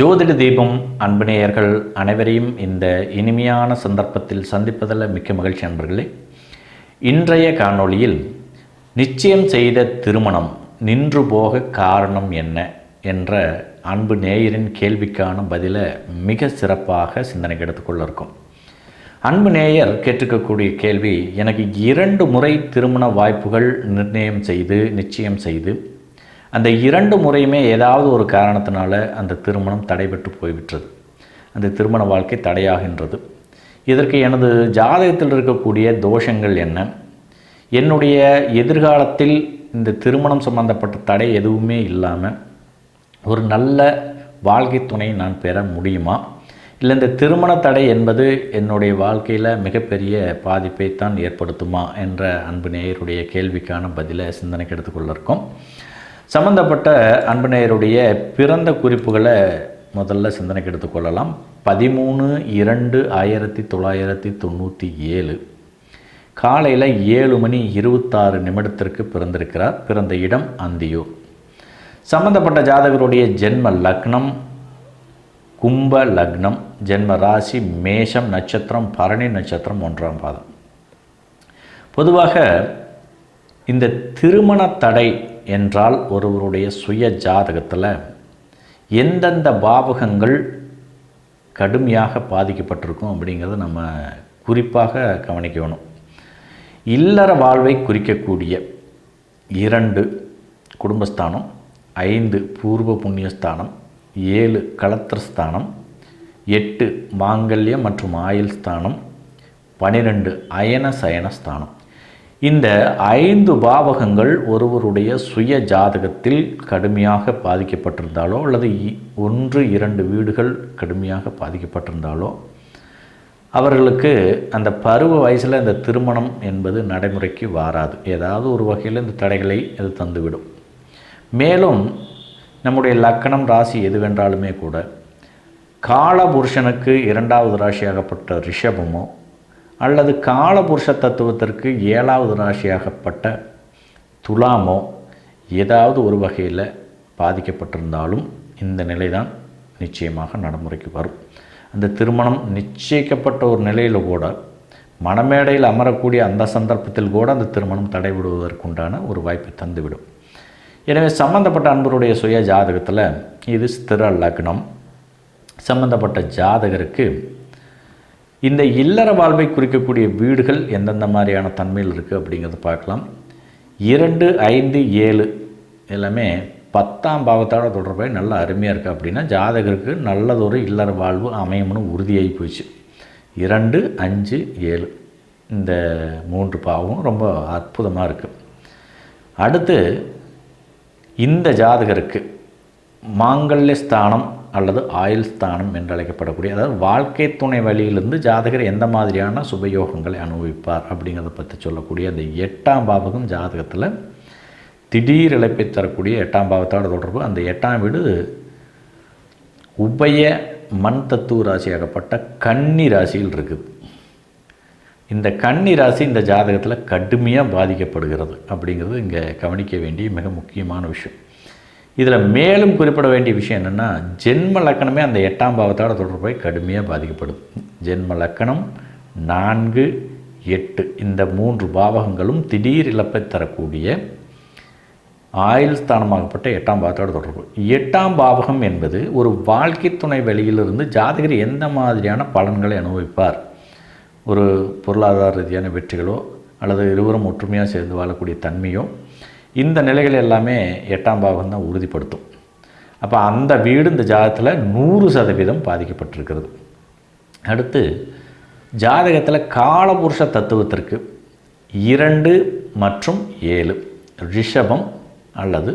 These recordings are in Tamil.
ஜோதிட தீபம் அன்பு நேயர்கள் அனைவரையும் இந்த இனிமையான சந்தர்ப்பத்தில் சந்திப்பதில் மிக்க மகிழ்ச்சி. நண்பர்களே, இன்றைய காணொளியில் நிச்சயம் செய்த திருமணம் நின்று போக காரணம் என்ன என்ற அன்பு நேயரின் கேள்விக்கான பதிலை மிக சிறப்பாக சிந்தனைக்கு எடுத்துக்கொள்ள இருக்கும். அன்பு நேயர் கேட்டிருக்கக்கூடிய கேள்வி, எனக்கு 2 முறை திருமண வாய்ப்புகள் நிச்சயம் செய்து அந்த 2 முறையுமே ஏதாவது ஒரு காரணத்தினால அந்த திருமணம் தடைபெற்று போய்விட்டது. அந்த திருமண வாழ்க்கை தடையாகின்றது. இதற்கு எனது ஜாதகத்தில் இருக்கக்கூடிய தோஷங்கள் என்ன, என்னுடைய எதிர்காலத்தில் இந்த திருமணம் சம்பந்தப்பட்ட தடை எதுவுமே இல்லாமல் ஒரு நல்ல வாழ்க்கை துணை நான் பெற முடியுமா, இல்லை இந்த திருமண தடை என்பது என்னுடைய வாழ்க்கையில் மிகப்பெரிய பாதிப்பை தான் ஏற்படுத்துமா என்ற அன்பு நேயருடைய கேள்விக்கான பதிலை சிந்தனைக்கு எடுத்துக்கொள்ள இருக்கும். சம்பந்தப்பட்ட அன்பு நேயருடைய பிறந்த குறிப்புகளை முதல்ல சிந்தனைக்கு எடுத்துக்கொள்ளலாம். 13/2/1997 காலையில் 7:26 பிறந்திருக்கிறார். பிறந்த இடம் அந்தியூர். சம்பந்தப்பட்ட ஜாதகருடைய ஜென்ம லக்னம் கும்ப லக்னம், ஜென்ம ராசி மேஷம், நட்சத்திரம் பரணி நட்சத்திரம் 1ஆம் பாதம். பொதுவாக இந்த திருமண தடை என்றால் ஒருவருடைய சுய ஜாதகத்தில் எந்தெந்த பாவகங்கள் கடுமையாக பாதிக்கப்பட்டிருக்கும் அப்படிங்கிறத நம்ம குறிப்பாக கவனிக்கணும். இல்லற வாழ்வை குறிக்கக்கூடிய 2 குடும்பஸ்தானம், 5 பூர்வ புண்ணியஸ்தானம், 7 களத்திரஸ்தானம், 8 மாங்கல்யம் மற்றும் ஆயுள் ஸ்தானம், 12 அயன சயனஸ்தானம். இந்த 5 பாவகங்கள் ஒருவருடைய சுய ஜாதகத்தில் கடுமையாக பாதிக்கப்பட்டிருந்தாலோ அல்லது 1-2 வீடுகள் கடுமையாக பாதிக்கப்பட்டிருந்தாலோ அவர்களுக்கு அந்த பருவ வயசில் இந்த திருமணம் என்பது நடைமுறைக்கு வாராது. ஏதாவது ஒரு வகையில் இந்த தடைகளை அது தந்துவிடும். மேலும் நம்முடைய லக்கணம் ராசி எதுவென்றாலுமே கூட காலபுருஷனுக்கு 2வது ராசியாகப்பட்ட ரிஷபமோ அல்லது காலபுருஷ தத்துவத்திற்கு 7வது ராசியாகப்பட்ட துலாமோ ஏதாவது ஒரு வகையில் பாதிக்கப்பட்டிருந்தாலும் இந்த நிலைதான் நிச்சயமாக நடைமுறைக்கு வரும். அந்த திருமணம் நிச்சயிக்கப்பட்ட ஒரு நிலையில் கூட மணமேடையில் அமரக்கூடிய அந்த சந்தர்ப்பத்தில் கூட அந்த திருமணம் தடைவிடுவதற்குண்டான ஒரு வாய்ப்பை தந்துவிடும். எனவே சம்பந்தப்பட்ட அன்பருடைய சுய ஜாதகத்தில் இது ஸ்திர லக்னம். சம்பந்தப்பட்ட ஜாதகருக்கு இந்த இல்லற வாழ்வை குறிக்கக்கூடிய வீடுகள் எந்தெந்த மாதிரியான தன்மையில் இருக்குது அப்படிங்கிறத பார்க்கலாம். 2, 5, 7 எல்லாமே 10ஆம் பாவத்தோட தொடர்பாக நல்லா அருமையாக இருக்குது. அப்படின்னா ஜாதகருக்கு நல்லதொரு இல்லற வாழ்வு அமையணும்னு உறுதியாகி போயிடுச்சு. 2, 5, 7 இந்த 3 பாவம் ரொம்ப அற்புதமாக இருக்குது. அடுத்து இந்த ஜாதகருக்கு மாங்கல்ய ஸ்தானம் அல்லது ஆயுள் ஸ்தானம் என்று அழைக்கப்படக்கூடிய, அதாவது வாழ்க்கை துணை வழியிலிருந்து ஜாதகர் எந்த மாதிரியான சுபயோகங்களை அனுபவிப்பார் அப்படிங்கிறத பற்றி சொல்லக்கூடிய அந்த 8ஆம் பாவகம் ஜாதகத்தில் திடீர் இழப்பை தரக்கூடிய 8ஆம் பாவத்தோட தொடர்பு. அந்த 8ஆம் வீடு உபய மண் தத்துவ ராசியாகப்பட்ட கன்னி ராசியில் இருக்குது. இந்த கன்னி ராசி இந்த ஜாதகத்தில் கடுமையாக பாதிக்கப்படுகிறது அப்படிங்கிறது இங்கே கவனிக்க வேண்டிய மிக முக்கியமான விஷயம். இதில் மேலும் குறிப்பிட வேண்டிய விஷயம் என்னென்னா, ஜென்ம லக்கணமே அந்த 8ஆம் பாவத்தோட தொடர்பை கடுமையாக பாதிக்கப்படுது. ஜென்ம லக்கணம் 4, 8 இந்த 3 பாவகங்களும் திடீர் இழப்பை தரக்கூடிய ஆயுள் ஸ்தானமாகப்பட்ட 8ஆம் பாவத்தோட தொடர்பு. 8ஆம் பாவகம் என்பது ஒரு வாழ்க்கை துணை வெளியிலிருந்து ஜாதகர் எந்த மாதிரியான பலன்களை அனுபவிப்பார், ஒரு பொருளாதார ரீதியான வெற்றிகளோ அல்லது இருவரும் ஒற்றுமையாக சேர்ந்து வாழக்கூடிய தன்மையோ, இந்த நிலைகள் எல்லாமே 8ஆம் பாவகம் தான் உறுதிப்படுத்தும். அப்போ அந்த வீடு இந்த ஜாதகத்தில் 100% பாதிக்கப்பட்டிருக்கிறது. அடுத்து ஜாதகத்தில் காலபுருஷ தத்துவத்திற்கு 2 மற்றும் 7 ரிஷபம் அல்லது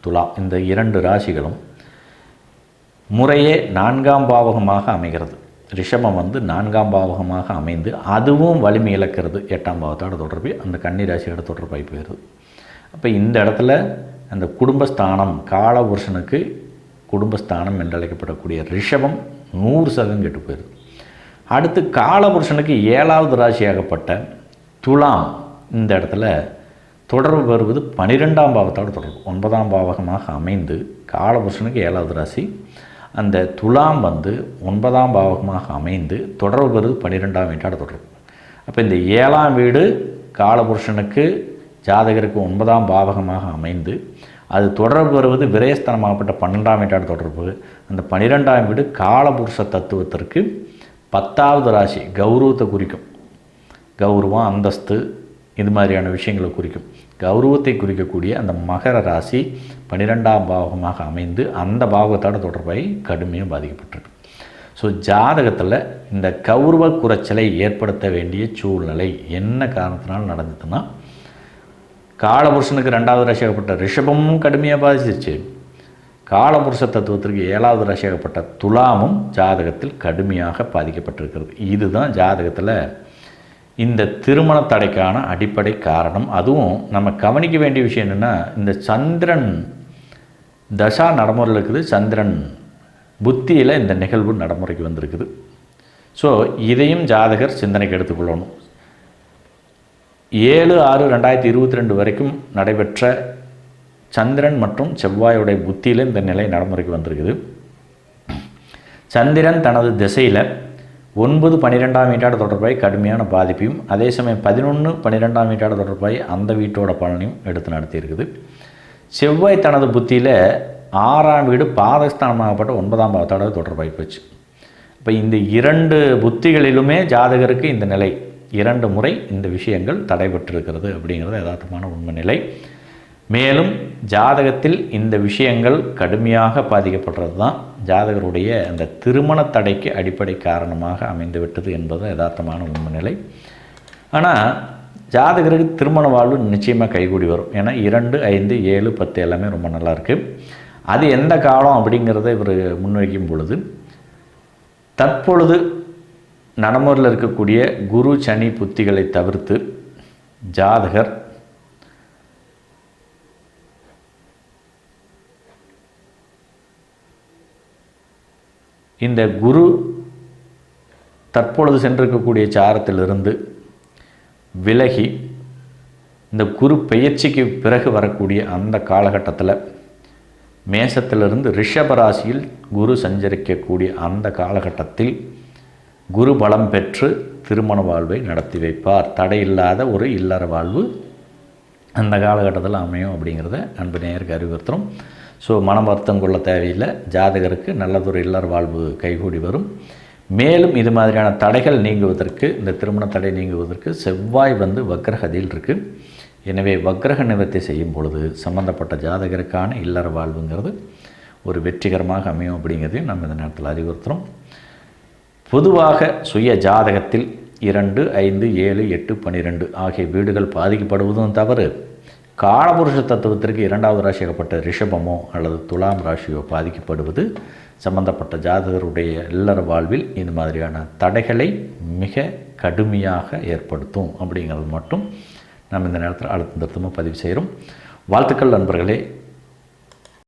துலாம் இந்த 2 ராசிகளும் முறையே 4ஆம் பாவகமாக அமைகிறது. ரிஷபம் 4ஆம் பாவகமாக அமைந்து அதுவும் வலிமை இழக்கிறது. 8ஆம் பாவத்தோட தொடர்பு அந்த கன்னி ராசியோட தொடர்பாகி போயிடுது. அப்போ இந்த இடத்துல அந்த குடும்பஸ்தானம், காலபுருஷனுக்கு குடும்பஸ்தானம் என்று அழைக்கப்படக்கூடிய ரிஷபம் 100% கெட்டு போயிடுது. அடுத்து காலபுருஷனுக்கு 7வது ராசியாகப்பட்ட துலாம் இந்த இடத்துல தொடர்பு வருவது 12ஆம் பாவத்தோடு தொடர்பு. 9ஆம் பாவகமாக அமைந்து காலபுருஷனுக்கு 7வது ராசி, அந்த துலாம் வந்து 9ஆம் பாவகமாக அமைந்து தொடர்பு பெறுவது 12ஆம் வீட்டோட தொடர்பு. அப்போ இந்த 7ஆம் வீடு காலபுருஷனுக்கு ஜாதகருக்கு 9ஆம் பாவகமாக அமைந்து அது தொடர்பு வருவது விரயஸ்தானமாகப்பட்ட 12ஆம் வீட்டோட தொடர்பு. அந்த 12ஆம் வீடு காலபுருஷ தத்துவத்திற்கு 10வது ராசி கௌரவத்தை குறிக்கும். கௌரவம், அந்தஸ்து, இது மாதிரியான விஷயங்களை குறிக்கும். கௌரவத்தை குறிக்கக்கூடிய அந்த மகர ராசி 12ஆம் பாவகமாக அமைந்து அந்த பாவகத்தோட தொடர்பாய் கடுமையாக பாதிக்கப்பட்டிருக்கு. ஸோ ஜாதகத்தில் இந்த கௌரவ குறைச்சலை ஏற்படுத்த வேண்டிய சூழ்நிலை என்ன காரணத்தினால் நடந்ததுன்னா, காலபுருஷனுக்கு 2வது ராசியாகப்பட்ட ரிஷபமும் கடுமையாக பாதிச்சிருச்சு. காலபுருஷ தத்துவத்திற்கு 7வது ராசியாகப்பட்ட துலாமும் ஜாதகத்தில் கடுமையாக பாதிக்கப்பட்டிருக்கிறது. இதுதான் ஜாதகத்தில் இந்த திருமண தடைக்கான அடிப்படை காரணம். அதுவும் நம்ம கவனிக்க வேண்டிய விஷயம் என்னென்னா, இந்த சந்திரன் தசா நடைமுறையில் இருக்குது, சந்திரன் புத்தியில் இந்த நிகழ்வு நடைமுறைக்கு வந்திருக்குது. ஸோ இதையும் ஜாதகர் சிந்தனைக்கு எடுத்துக்கொள்ளணும். 7/6/2022 வரைக்கும் நடைபெற்ற சந்திரன் மற்றும் செவ்வாயுடைய புத்தியில் இந்த நிலை நடைமுறைக்கு வந்திருக்குது. சந்திரன் தனது திசையில் 9-12ஆம் வீட்டோட தொடர்பாய் கடுமையான பாதிப்பையும், அதே சமயம் 11-12ஆம் வீட்டோட தொடர்பாய் அந்த வீட்டோட பலனையும் எடுத்து நடத்தியிருக்குது. செவ்வாய் தனது புத்தியில் 6ஆம் வீடு பாதஸ்தானமாகப்பட்ட 9ஆம் பாவத்தோட தொடர்பாய் போச்சு. இப்போ இந்த 2 புத்திகளிலுமே ஜாதகருக்கு இந்த நிலை 2 முறை இந்த விஷயங்கள் தடைபட்டிருக்கிறது அப்படிங்கிறது யதார்த்தமான உண்மை நிலை. மேலும் ஜாதகத்தில் இந்த விஷயங்கள் கடுமையாக பாதிக்கப்படுறது தான் ஜாதகருடைய அந்த திருமண தடைக்கு அடிப்படை காரணமாக அமைந்துவிட்டது என்பது யதார்த்தமான உண்மை நிலை. ஆனால் ஜாதகருக்கு திருமண வாழ்வு நிச்சயமாக கைகூடி வரும். ஏன்னா 2, 5, 7, 10 எல்லாமே ரொம்ப நல்லாயிருக்கு. அது எந்த காலம் அப்படிங்கிறத இவர் முன்வைக்கும் பொழுது, தற்பொழுது நடைமுறையில் இருக்கக்கூடிய குரு சனி புத்திகளை தவிர்த்து ஜாதகர் இந்த குரு தற்பொழுது சென்றிருக்கக்கூடிய சாரத்திலிருந்து விலகி இந்த குரு பெயர்ச்சிக்கு பிறகு வரக்கூடிய அந்த காலகட்டத்தில் மேசத்திலிருந்து ரிஷபராசியில் குரு சஞ்சரிக்கக்கூடிய அந்த காலகட்டத்தில் குரு பலம் பெற்று திருமண வாழ்வை நடத்தி வைப்பார். தடையில்லாத ஒரு இல்லற வாழ்வு அந்த காலகட்டத்தில் அமையும் அப்படிங்கிறத அன்பு நேயருக்கு அறிவுறுத்துகிறோம். ஸோ மனம் வருத்தம் கொள்ள தேவையில்லை. ஜாதகருக்கு நல்லதொரு இல்லற வாழ்வு கைகூடி வரும். மேலும் இது மாதிரியான தடைகள் நீங்குவதற்கு, இந்த திருமண தடை நீங்குவதற்கு செவ்வாய் வந்து வக்ரகதியில் இருக்குது. எனவே வக்ரக நிவர்த்தி செய்யும் பொழுது சம்பந்தப்பட்ட ஜாதகருக்கான இல்லற வாழ்வுங்கிறது ஒரு வெற்றிகரமாக அமையும் அப்படிங்கிறதையும் நம்ம இந்த நேரத்தில் அறிவுறுத்துகிறோம். பொதுவாக சுய ஜாதகத்தில் 2, 5, 7, 8, 12 ஆகிய வீடுகள் பாதிக்கப்படுவதும் தவறு. காலபுருஷ தத்துவத்திற்கு 2வது ராசியாகப்பட்ட ரிஷபமோ அல்லது துலாம் ராசியோ பாதிக்கப்படுவது சம்பந்தப்பட்ட ஜாதகருடைய இல்லற வாழ்வில் இந்த மாதிரியான தடைகளை மிக கடுமையாக ஏற்படுத்தும் அப்படிங்கிறது மட்டும் நம்ம இந்த நேரத்தில் அழுத்தம் திருத்தமாக பதிவு செய்கிறோம். வாழ்த்துக்கள் நண்பர்களே.